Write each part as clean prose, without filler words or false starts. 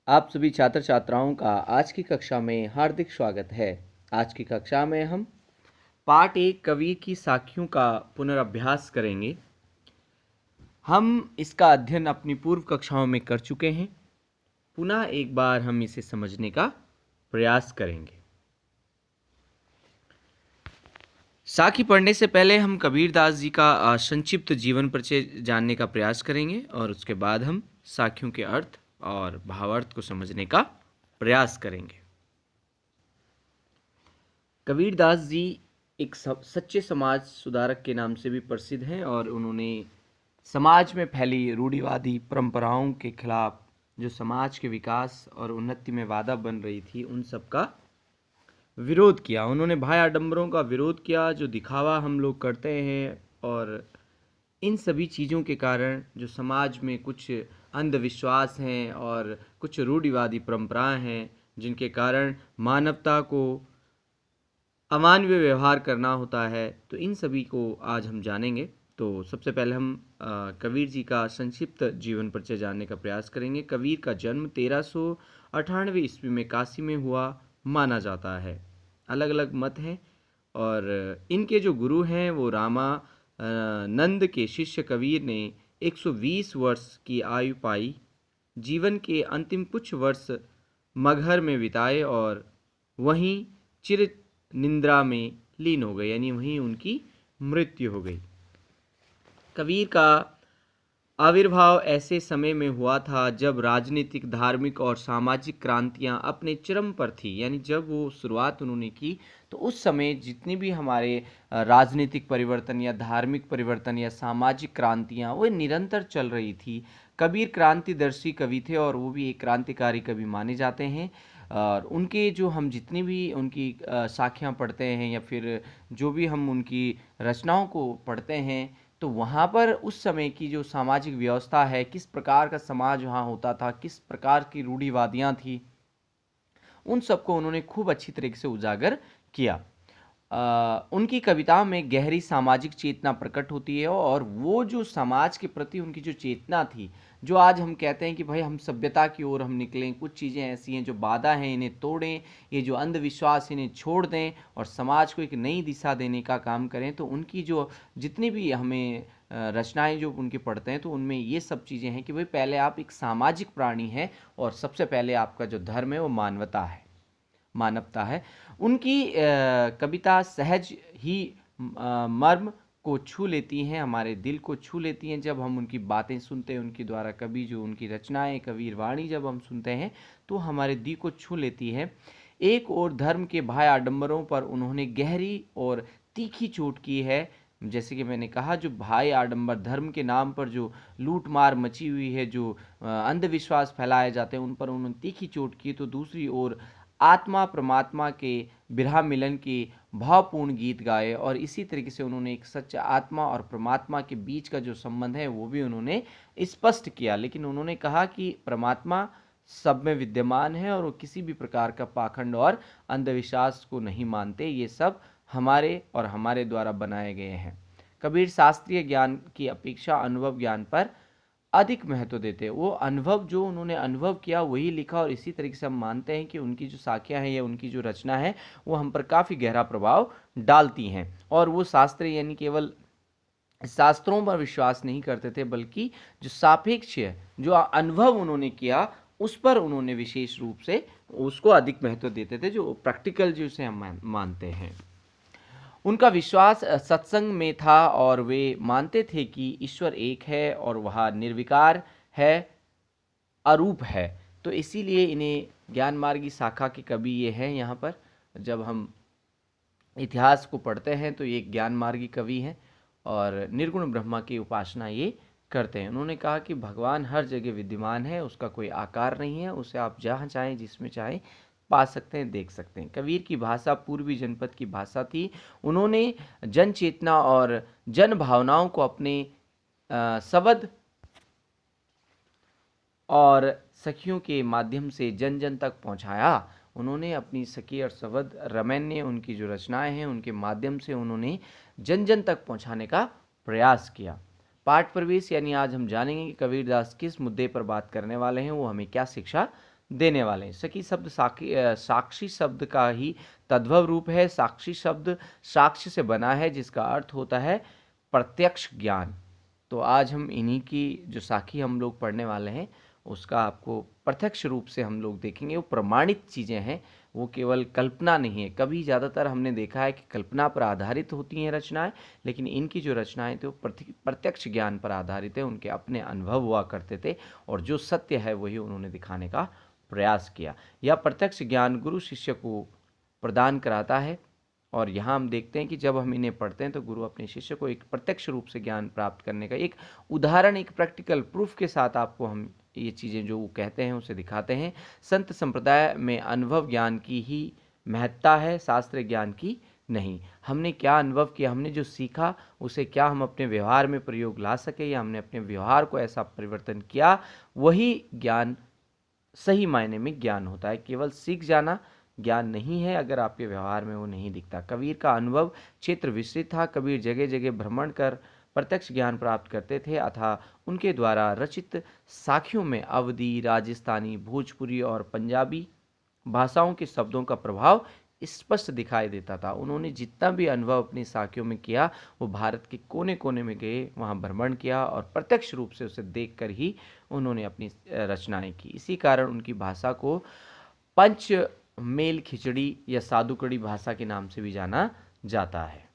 आप सभी छात्र छात्राओं का आज की कक्षा में हार्दिक स्वागत है। आज की कक्षा में हम पाठ 1 कबीर की साखियों का पुनर्अभ्यास करेंगे। हम इसका अध्ययन अपनी पूर्व कक्षाओं में कर चुके हैं। पुनः एक बार हम इसे समझने का प्रयास करेंगे। साखी पढ़ने से पहले हम कबीरदास जी का संक्षिप्त जीवन परिचय जानने का प्रयास करेंगे और उसके बाद हम साखियों के अर्थ और भावार्थ को समझने का प्रयास करेंगे। कबीरदास जी एक सच्चे समाज सुधारक के नाम से भी प्रसिद्ध हैं और उन्होंने समाज में फैली रूढ़िवादी परंपराओं के खिलाफ जो समाज के विकास और उन्नति में बाधा बन रही थी उन सब का विरोध किया। उन्होंने भाई आडंबरों का विरोध किया, जो दिखावा हम लोग करते हैं, और इन सभी चीज़ों के कारण जो समाज में कुछ अंधविश्वास हैं और कुछ रूढ़िवादी परंपराएं हैं जिनके कारण मानवता को अमानवीय व्यवहार करना होता है, तो इन सभी को आज हम जानेंगे। तो सबसे पहले हम कबीर जी का संक्षिप्त जीवन परिचय जानने का प्रयास करेंगे। कबीर का जन्म 1398 ईस्वी में काशी में हुआ माना जाता है। अलग अलग मत हैं और इनके जो गुरु हैं वो नंद के शिष्य कबीर ने 120 वर्ष की आयु पाई। जीवन के अंतिम कुछ वर्ष मगहर में बिताए और वहीं चिर निंद्रा में लीन हो गए, यानी वहीं उनकी मृत्यु हो गई। कबीर का आविर्भाव ऐसे समय में हुआ था जब राजनीतिक, धार्मिक और सामाजिक क्रांतियां अपने चरम पर थी। यानी जब वो शुरुआत उन्होंने की तो उस समय जितनी भी हमारे राजनीतिक परिवर्तन या धार्मिक परिवर्तन या सामाजिक क्रांतियां वो निरंतर चल रही थी। कबीर क्रांतिदर्शी कवि थे और वो भी एक क्रांतिकारी कवि माने जाते हैं। और उनके जो हम जितनी भी उनकी साखियाँ पढ़ते हैं या फिर जो भी हम उनकी रचनाओं को पढ़ते हैं तो वहाँ पर उस समय की जो सामाजिक व्यवस्था है, किस प्रकार का समाज वहाँ होता था, किस प्रकार की रूढ़िवादियाँ थी, उन सबको उन्होंने खूब अच्छी तरीके से उजागर किया। उनकी कविताओं में गहरी सामाजिक चेतना प्रकट होती है और वो जो समाज के प्रति उनकी जो चेतना थी, जो आज हम कहते हैं कि भाई हम सभ्यता की ओर हम निकलें, कुछ चीज़ें ऐसी हैं जो बाधा हैं इन्हें तोड़ें, ये जो अंधविश्वास इन्हें छोड़ दें और समाज को एक नई दिशा देने का काम करें, तो उनकी जो जितनी भी हमें रचनाएं जो उनकी पढ़ते हैं तो उनमें ये सब चीज़ें हैं कि भाई पहले आप एक सामाजिक प्राणी हैं और सबसे पहले आपका जो धर्म है वो मानवता है। उनकी कविता सहज ही मर्म को छू लेती हैं, हमारे दिल को छू लेती हैं। जब हम उनकी बातें सुनते हैं, उनकी द्वारा कवि जो उनकी रचनाएं, कबीर वाणी जब हम सुनते हैं तो हमारे दिल को छू लेती है। एक और धर्म के भाई आडंबरों पर उन्होंने गहरी और तीखी चोट की है। जैसे कि मैंने कहा, जो भाई आडंबर धर्म के नाम पर जो लूट मार मची हुई है, जो अंधविश्वास फैलाए जाते हैं, उन पर उन्होंने तीखी चोट की। तो दूसरी ओर आत्मा परमात्मा के बिरहा मिलन के भावपूर्ण गीत गाए और इसी तरीके से उन्होंने एक सच्चा आत्मा और परमात्मा के बीच का जो संबंध है वो भी उन्होंने स्पष्ट किया। लेकिन उन्होंने कहा कि परमात्मा सब में विद्यमान है और वो किसी भी प्रकार का पाखंड और अंधविश्वास को नहीं मानते। ये सब हमारे और हमारे द्वारा बनाए गए हैं। कबीर शास्त्रीय ज्ञान की अपेक्षा अनुभव ज्ञान पर अधिक महत्व देते हैं। वो अनुभव जो उन्होंने अनुभव किया वही लिखा और इसी तरीके से हम मानते हैं कि उनकी जो साखियाँ हैं या उनकी जो रचना है वो हम पर काफ़ी गहरा प्रभाव डालती हैं। और वो शास्त्र यानी केवल शास्त्रों पर विश्वास नहीं करते थे, बल्कि जो सापेक्ष है, जो अनुभव उन्होंने किया उस पर उन्होंने विशेष रूप से उसको अधिक महत्व देते थे, जो प्रैक्टिकल जिसे हम मानते हैं। उनका विश्वास सत्संग में था और वे मानते थे कि ईश्वर एक है और वह निर्विकार है, अरूप है। तो इसीलिए इन्हें ज्ञान मार्गी शाखा के कवि ये हैं। यहाँ पर जब हम इतिहास को पढ़ते हैं तो ये ज्ञान मार्गी कवि हैं और निर्गुण ब्रह्मा की उपासना ये करते हैं। उन्होंने कहा कि भगवान हर जगह विद्यमान है, उसका कोई आकार नहीं है, उसे आप जहाँ चाहें जिसमें चाहें पा सकते हैं, देख सकते हैं। कबीर की भाषा पूर्वी जनपद की भाषा थी। उन्होंने जन चेतना और जन भावनाओं को अपने शब्द और सखियों के माध्यम से जन जन तक पहुंचाया। उन्होंने अपनी सखी और शब्द रमैन ने उनकी जो रचनाएं हैं उनके माध्यम से उन्होंने जन जन तक पहुंचाने का प्रयास किया। पाठ प्रवेश यानी आज हम जानेंगे कि कबीरदास किस मुद्दे पर बात करने वाले हैं, वो हमें क्या शिक्षा देने वाले हैं। सखी शब्द साक्षी शब्द का ही तद्भव रूप है। साक्षी शब्द साक्ष्य से बना है, जिसका अर्थ होता है प्रत्यक्ष ज्ञान। तो आज हम इन्हीं की जो साखी हम लोग पढ़ने वाले हैं उसका आपको प्रत्यक्ष रूप से हम लोग देखेंगे। वो प्रमाणित चीज़ें हैं, वो केवल कल्पना नहीं है। कभी ज़्यादातर हमने देखा है कि कल्पना पर आधारित होती हैं रचनाएं, लेकिन इनकी जो रचनाएं थे वो प्रत्यक्ष ज्ञान पर आधारित है। उनके अपने अनुभव हुआ करते थे और जो सत्य है वही उन्होंने दिखाने का प्रयास किया। यह प्रत्यक्ष ज्ञान गुरु शिष्य को प्रदान कराता है। और यहाँ हम देखते हैं कि जब हम इन्हें पढ़ते हैं तो गुरु अपने शिष्य को एक प्रत्यक्ष रूप से ज्ञान प्राप्त करने का एक उदाहरण, एक प्रैक्टिकल प्रूफ के साथ आपको हम ये चीज़ें जो वो कहते हैं उसे दिखाते हैं। संत संप्रदाय में अनुभव ज्ञान की ही महत्ता है, शास्त्र ज्ञान की नहीं। हमने क्या अनुभव किया, हमने जो सीखा उसे क्या हम अपने व्यवहार में प्रयोग ला सके, या हमने अपने व्यवहार को ऐसा परिवर्तन किया, वही ज्ञान सही मायने में ज्ञान होता है। केवल सीख जाना ज्ञान नहीं है अगर आपके व्यवहार में वो नहीं दिखता। कबीर का अनुभव क्षेत्र विस्तृत था। कबीर जगह जगह भ्रमण कर प्रत्यक्ष ज्ञान प्राप्त करते थे, अतः उनके द्वारा रचित साखियों में अवधी, राजस्थानी, भोजपुरी और पंजाबी भाषाओं के शब्दों का प्रभाव स्पष्ट दिखाई देता था। उन्होंने जितना भी अनुभव अपनी साखियों में किया वो भारत के कोने कोने में गए, वहाँ भ्रमण किया और प्रत्यक्ष रूप से उसे देखकर ही उन्होंने अपनी रचनाएं की। इसी कारण उनकी भाषा को पंच मेल खिचड़ी या साधुकड़ी भाषा के नाम से भी जाना जाता है।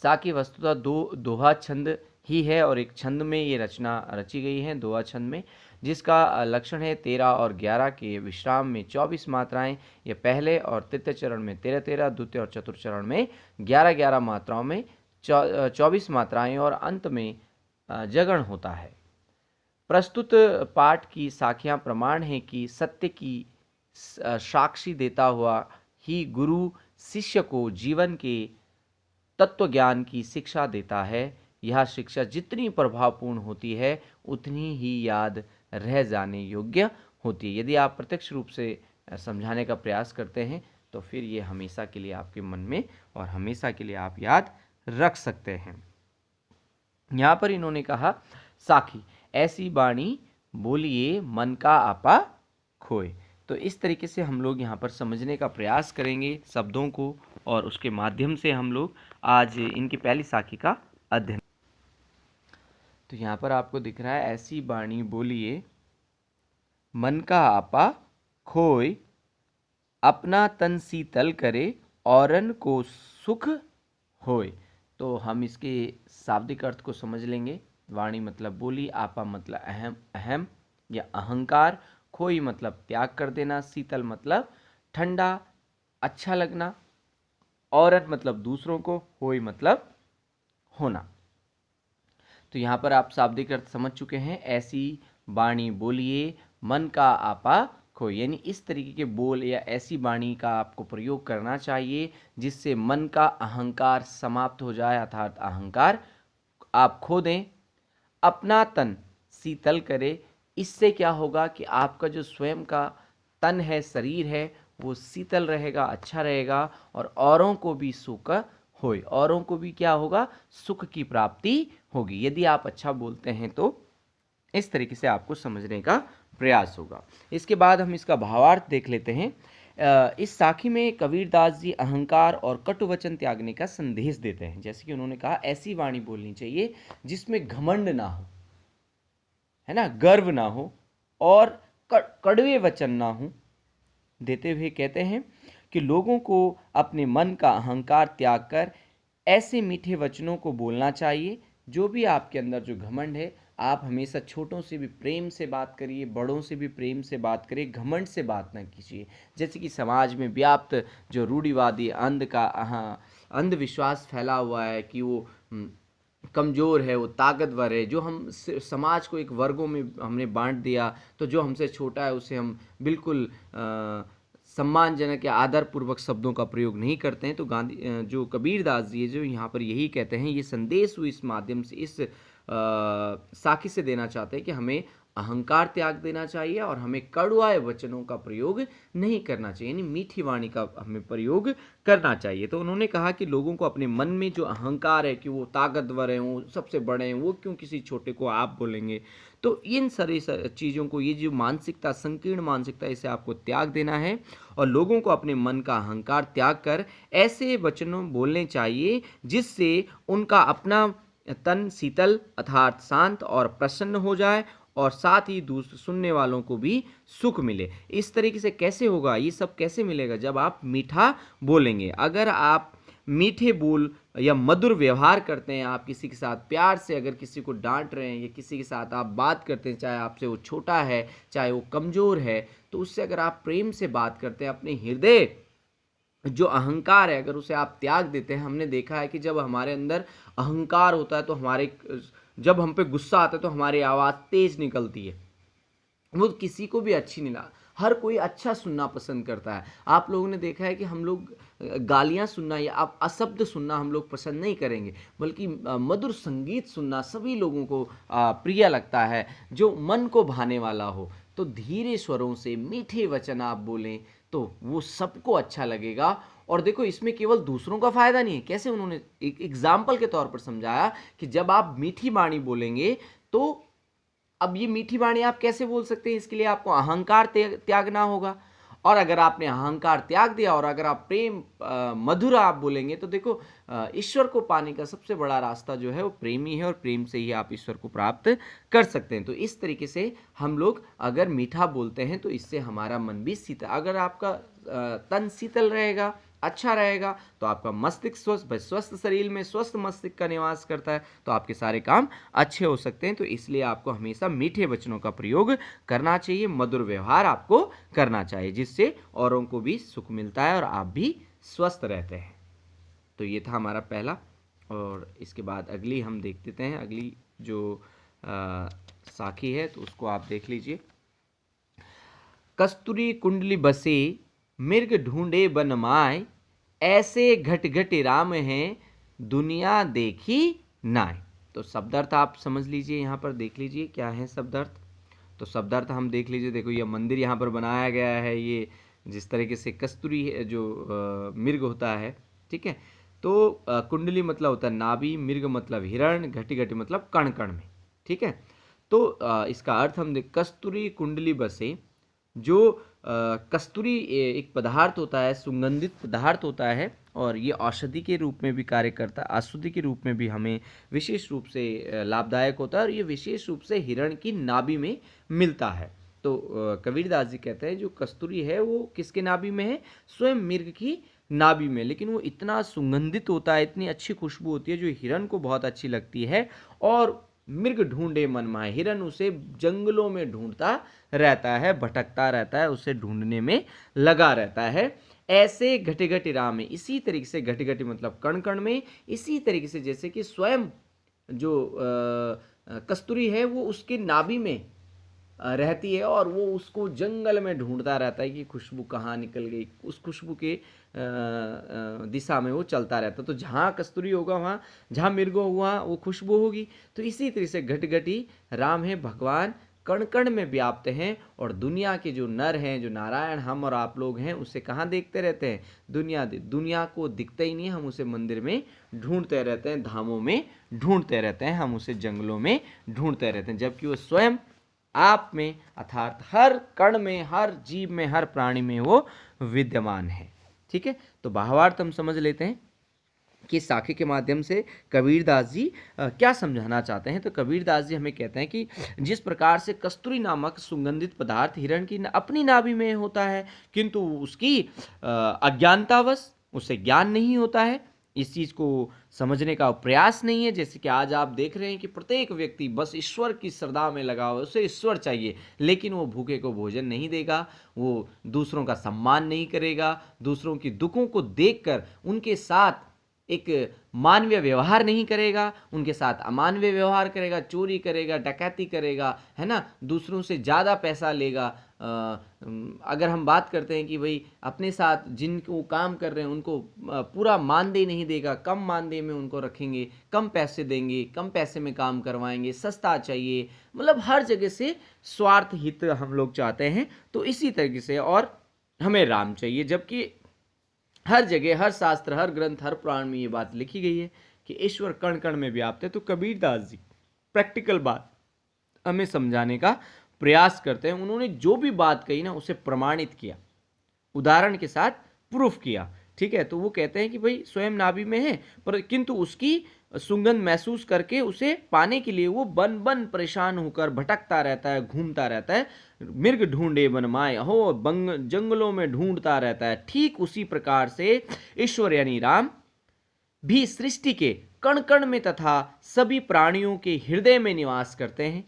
साकी वस्तुतः दोहा छंद ही है और एक छंद में ये रचना रची गई है, दोहा छंद में, जिसका लक्षण है 13 और 11 के विश्राम में 24 मात्राएं। ये पहले और तृतीय चरण में 13-13, द्वितीय और चतुर्थ चरण में 11-11 मात्राओं में 24 मात्राएं और अंत में जगण होता है। प्रस्तुत पाठ की साखियां प्रमाण है कि सत्य की साक्षी देता हुआ ही गुरु शिष्य को जीवन के तत्व ज्ञान की शिक्षा देता है। यह शिक्षा जितनी प्रभावपूर्ण होती है उतनी ही याद रह जाने योग्य होती है। यदि आप प्रत्यक्ष रूप से समझाने का प्रयास करते हैं तो फिर ये हमेशा के लिए आपके मन में और हमेशा के लिए आप याद रख सकते हैं। यहाँ पर इन्होंने कहा साखी ऐसी बाणी बोलिए मन का आपा खोए। तो इस तरीके से हम लोग यहाँ पर समझने का प्रयास करेंगे शब्दों को और उसके माध्यम से हम लोग आज इनकी पहली साखी का अध्ययन। तो यहाँ पर आपको दिख रहा है ऐसी बाणी बोलिए मन का आपा खोए, अपना तन शीतल करे औरन को सुख होए। तो हम इसके शाब्दिक अर्थ को समझ लेंगे। वाणी मतलब बोली, आपा मतलब अहम या अहंकार, खोई मतलब त्याग कर देना, शीतल मतलब ठंडा, अच्छा लगना, औरत मतलब दूसरों को, होई मतलब होना। तो यहाँ पर आप शाब्दिक अर्थ समझ चुके हैं। ऐसी वाणी बोलिए मन का आपा खोए, यानी इस तरीके के बोल या ऐसी वाणी का आपको प्रयोग करना चाहिए जिससे मन का अहंकार समाप्त हो जाए, अर्थात अहंकार आप खो दें। अपना तन शीतल करे, इससे क्या होगा कि आपका जो स्वयं का तन है, शरीर है, वो शीतल रहेगा, अच्छा रहेगा और औरों को भी सुख होए, औरों को भी क्या होगा, सुख की प्राप्ति होगी। यदि आप अच्छा बोलते हैं तो इस तरीके से आपको समझने का प्रयास होगा। इसके बाद हम इसका भावार्थ देख लेते हैं। इस साखी में कबीरदास जी अहंकार और कटुवचन त्यागने का संदेश देते हैं। जैसे कि उन्होंने कहा ऐसी वाणी बोलनी चाहिए जिसमें घमंड ना हो, है ना, गर्व ना हो और कड़वे वचन ना हो। देते हुए कहते हैं कि लोगों को अपने मन का अहंकार त्याग कर ऐसे मीठे वचनों को बोलना चाहिए। जो भी आपके अंदर जो घमंड है, आप हमेशा छोटों से भी प्रेम से बात करिए, बड़ों से भी प्रेम से बात करिए, घमंड से बात ना कीजिए। जैसे कि समाज में व्याप्त जो रूढ़िवादी अंधविश्वास फैला हुआ है कि वो कमज़ोर है, वो ताकतवर है, जो हम समाज को एक वर्गों में हमने बांट दिया, तो जो हमसे छोटा है उसे हम बिल्कुल सम्मानजनक या आदरपूर्वक शब्दों का प्रयोग नहीं करते हैं। तो जो कबीरदास जी जो यहाँ पर यही कहते हैं, ये संदेश वो इस माध्यम से इस साखी से देना चाहते हैं कि हमें अहंकार त्याग देना चाहिए और हमें कड़वा वचनों का प्रयोग नहीं करना चाहिए, यानी मीठी वाणी का हमें प्रयोग करना चाहिए। तो उन्होंने कहा कि लोगों को अपने मन में जो अहंकार है कि वो ताकतवर हैं, वो सबसे बड़े हैं, वो क्यों किसी छोटे को आप बोलेंगे, तो इन सारी चीज़ों को, ये जो मानसिकता, संकीर्ण मानसिकता, इसे आपको त्याग देना है और लोगों को अपने मन का अहंकार त्याग कर ऐसे वचनों बोलने चाहिए जिससे उनका अपना तन शीतल अर्थात शांत और प्रसन्न हो जाए और साथ ही दूसरे सुनने वालों को भी सुख मिले। इस तरीके से कैसे होगा, ये सब कैसे मिलेगा, जब आप मीठा बोलेंगे। अगर आप मीठे बोल या मधुर व्यवहार करते हैं, आप किसी के साथ प्यार से अगर किसी को डांट रहे हैं या किसी के साथ आप बात करते हैं, चाहे आपसे वो छोटा है चाहे वो कमज़ोर है, तो उससे अगर आप प्रेम से बात करते हैं, अपने हृदय जो अहंकार है अगर उसे आप त्याग देते हैं, हमने देखा है कि जब हमारे अंदर अहंकार होता है तो जब हम पे गुस्सा आता है तो हमारी आवाज़ तेज निकलती है, वो किसी को भी अच्छी नहीं लगती। हर कोई अच्छा सुनना पसंद करता है। आप लोगों ने देखा है कि हम लोग गालियाँ सुनना या आप अशब्द सुनना हम लोग पसंद नहीं करेंगे, बल्कि मधुर संगीत सुनना सभी लोगों को प्रिय लगता है, जो मन को भाने वाला हो। तो धीरे स्वरों से मीठे वचन आप बोलें तो वो सबको अच्छा लगेगा। और देखो, इसमें केवल दूसरों का फायदा नहीं है, कैसे उन्होंने एक एग्जाम्पल के तौर पर समझाया कि जब आप मीठी वाणी बोलेंगे तो अब ये मीठी वाणी आप कैसे बोल सकते हैं, इसके लिए आपको अहंकार त्यागना होगा। और अगर आपने अहंकार त्याग दिया और अगर आप प्रेम मधुर आप बोलेंगे तो देखो, ईश्वर को पाने का सबसे बड़ा रास्ता जो है वो प्रेम ही है और प्रेम से ही आप ईश्वर को प्राप्त कर सकते हैं। तो इस तरीके से हम लोग अगर मीठा बोलते हैं तो इससे हमारा मन भी शीतल, अगर आपका तन शीतल रहेगा, अच्छा रहेगा, तो आपका मस्तिष्क स्वस्थ शरीर में स्वस्थ मस्तिष्क का निवास करता है, तो आपके सारे काम अच्छे हो सकते हैं। तो इसलिए आपको हमेशा मीठे वचनों का प्रयोग करना चाहिए, मधुर व्यवहार आपको करना चाहिए, जिससे औरों को भी सुख मिलता है और आप भी स्वस्थ रहते हैं। तो ये था हमारा पहला। और इसके बाद अगली हम देख लेते हैं, अगली जो साखी है तो उसको आप देख लीजिए। कस्तूरी कुंडली बसे मृग ढूंढे बन माय, ऐसे घट घट राम हैं दुनिया देखी नाय। तो शब्दार्थ आप समझ लीजिए, यहाँ पर देख लीजिए क्या है शब्दार्थ। तो शब्दार्थ हम देख लीजिए, देखो ये मंदिर यहाँ पर बनाया गया है, ये जिस तरीके से कस्तूरी है जो मृग होता है, ठीक है। तो कुंडली मतलब होता है नाभि, मृग मतलब हिरण, घटी घटी मतलब कण कण में, ठीक है। तो इसका अर्थ हम देख, कस्तूरी कुंडली बसे, जो कस्तूरी एक पदार्थ होता है, सुगंधित पदार्थ होता है और ये औषधि के रूप में भी कार्य करता है, औषधि के रूप में भी हमें विशेष रूप से लाभदायक होता है और ये विशेष रूप से हिरण की नाभि में मिलता है। तो कबीरदास जी कहते हैं जो कस्तूरी है वो किसके नाभि में है, स्वयं मृग की नाभि में, लेकिन वो इतना सुगंधित होता है, इतनी अच्छी खुशबू होती है जो हिरण को बहुत अच्छी लगती है। और मृग ढूंढे मन माहे, हिरण उसे जंगलों में ढूंढता रहता है, भटकता रहता है, उसे ढूंढने में लगा रहता है। ऐसे घटे घटे राम में, इसी तरीके से घटे घटे मतलब कण कण में, इसी तरीके से जैसे कि स्वयं जो कस्तूरी है वो उसके नाभि में रहती है और वो उसको जंगल में ढूंढता रहता है कि खुशबू कहाँ निकल गई, उस खुशबू के दिशा में वो चलता रहता है। तो जहाँ कस्तूरी होगा वहाँ, जहाँ मृग होगा वो खुशबू होगी। तो इसी तरह से घट घटी राम है भगवान कण कण में व्याप्त हैं और दुनिया के जो नर हैं, जो नारायण हम और आप लोग हैं, उसे कहाँ देखते रहते हैं, दुनिया को दिखते ही नहीं, हम उसे मंदिर में ढूंढते रहते हैं, धामों में ढूंढते रहते हैं, हम उसे जंगलों में ढूंढते रहते हैं, जबकि वो स्वयं आप में अर्थात हर कण में, हर जीव में, हर प्राणी में वो विद्यमान है। ठीक है, तो भावार्थ हम समझ लेते हैं कि साखी के माध्यम से कबीरदास जी क्या समझाना चाहते हैं। तो कबीरदास जी हमें कहते हैं कि जिस प्रकार से कस्तूरी नामक सुगंधित पदार्थ हिरण की अपनी नाभि में होता है, किंतु उसकी अज्ञानतावश उसे ज्ञान नहीं होता है, इस चीज़ को समझने का प्रयास नहीं है। जैसे कि आज आप देख रहे हैं कि प्रत्येक व्यक्ति बस ईश्वर की श्रद्धा में लगा हुआ है, उसे ईश्वर चाहिए, लेकिन वो भूखे को भोजन नहीं देगा, वो दूसरों का सम्मान नहीं करेगा, दूसरों की दुखों को देखकर उनके साथ एक मानवीय व्यवहार नहीं करेगा, उनके साथ अमानवीय व्यवहार करेगा, चोरी करेगा, डकैती करेगा, है ना, दूसरों से ज़्यादा पैसा लेगा। अगर हम बात करते हैं कि भाई अपने साथ जिनको काम कर रहे हैं उनको पूरा मानदेय नहीं देगा, कम मानदेय में उनको रखेंगे, कम पैसे देंगे, कम पैसे में काम करवाएंगे, सस्ता चाहिए, मतलब हर जगह से स्वार्थ हित हम लोग चाहते हैं। तो इसी तरीके से और हमें राम चाहिए, जबकि हर जगह, हर शास्त्र, हर ग्रंथ, हर पुराण में ये बात लिखी गई है कि ईश्वर कण कण में व्याप्त है। तो कबीरदास जी प्रैक्टिकल बात हमें समझाने का प्रयास करते हैं। उन्होंने जो भी बात कही ना उसे प्रमाणित किया, उदाहरण के साथ प्रूफ किया। ठीक है, तो वो कहते हैं कि भाई स्वयं नाभि में है, पर किंतु उसकी सुगंध महसूस करके उसे पाने के लिए वो बन बन परेशान होकर भटकता रहता है, घूमता रहता है। मृग ढूंढे वन माय हो, बंग जंगलों में ढूंढता रहता है। ठीक उसी प्रकार से ईश्वर यानी राम भी सृष्टि के कण कण में तथा सभी प्राणियों के हृदय में निवास करते हैं।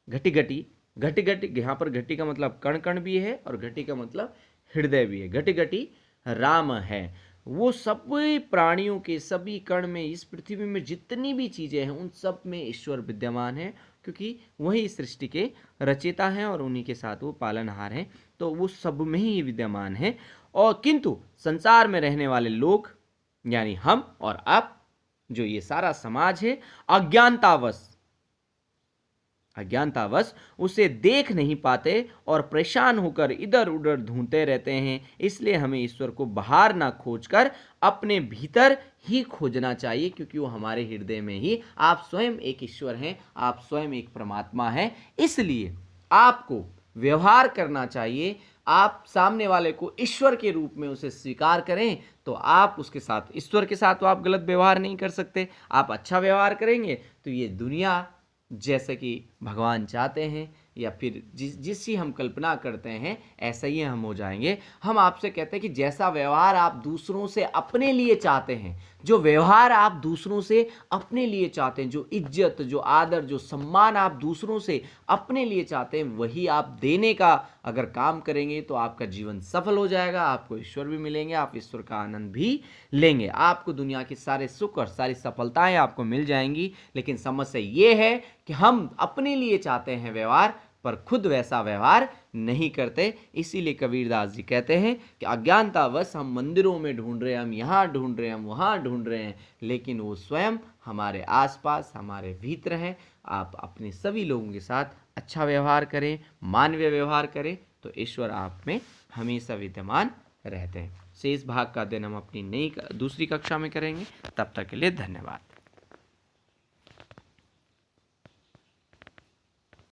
घटी घटी, घटी घटी, यहाँ पर घटी का मतलब कण कण भी है और घटी का मतलब हृदय भी है। घटी घटी राम है, वो सभी प्राणियों के सभी कण में, इस पृथ्वी में जितनी भी चीजें हैं उन सब में ईश्वर विद्यमान है, क्योंकि वही सृष्टि के रचयिता हैं और उन्हीं के साथ वो पालनहार हैं। तो वो सब में ही विद्यमान है। और किंतु संसार में रहने वाले लोग यानी हम और आप, जो ये सारा समाज है, अज्ञानतावश उसे देख नहीं पाते और परेशान होकर इधर उधर ढूंढते रहते हैं। इसलिए हमें ईश्वर को बाहर ना खोजकर अपने भीतर ही खोजना चाहिए, क्योंकि वो हमारे हृदय में ही, आप स्वयं एक ईश्वर हैं, आप स्वयं एक परमात्मा हैं। इसलिए आपको व्यवहार करना चाहिए, आप सामने वाले को ईश्वर के रूप में उसे स्वीकार करें, तो आप उसके साथ, ईश्वर के साथ तो आप गलत व्यवहार नहीं कर सकते। आप अच्छा व्यवहार करेंगे तो ये दुनिया जैसे कि भगवान चाहते हैं या फिर जिसकी हम कल्पना करते हैं ऐसा ही हम हो जाएंगे। हम आपसे कहते हैं कि जैसा व्यवहार आप दूसरों से अपने लिए चाहते हैं, जो व्यवहार आप दूसरों से अपने लिए चाहते हैं, जो इज्जत, जो आदर, जो सम्मान आप दूसरों से अपने लिए चाहते हैं, वही आप देने का अगर काम करेंगे तो आपका जीवन सफल हो जाएगा, आपको ईश्वर भी मिलेंगे, आप ईश्वर का आनंद भी लेंगे, आपको दुनिया के सारे सुख और सारी सफलताएं आपको मिल जाएंगी। लेकिन समस्या ये है कि हम अपने लिए चाहते हैं व्यवहार, पर खुद वैसा व्यवहार नहीं करते। इसीलिए कबीरदास जी कहते हैं कि अज्ञानतावश हम मंदिरों में ढूंढ रहे हैं, हम यहाँ ढूंढ रहे हैं, हम वहाँ ढूंढ रहे हैं, लेकिन वो स्वयं हमारे आसपास, हमारे भीतर हैं। आप अपने सभी लोगों के साथ अच्छा व्यवहार करें, मानवीय व्यवहार करें, तो ईश्वर आप में हमेशा विद्यमान रहते हैं। शेष भाग का अध्ययन हम अपनी दूसरी कक्षा में करेंगे। तब तक के लिए धन्यवाद।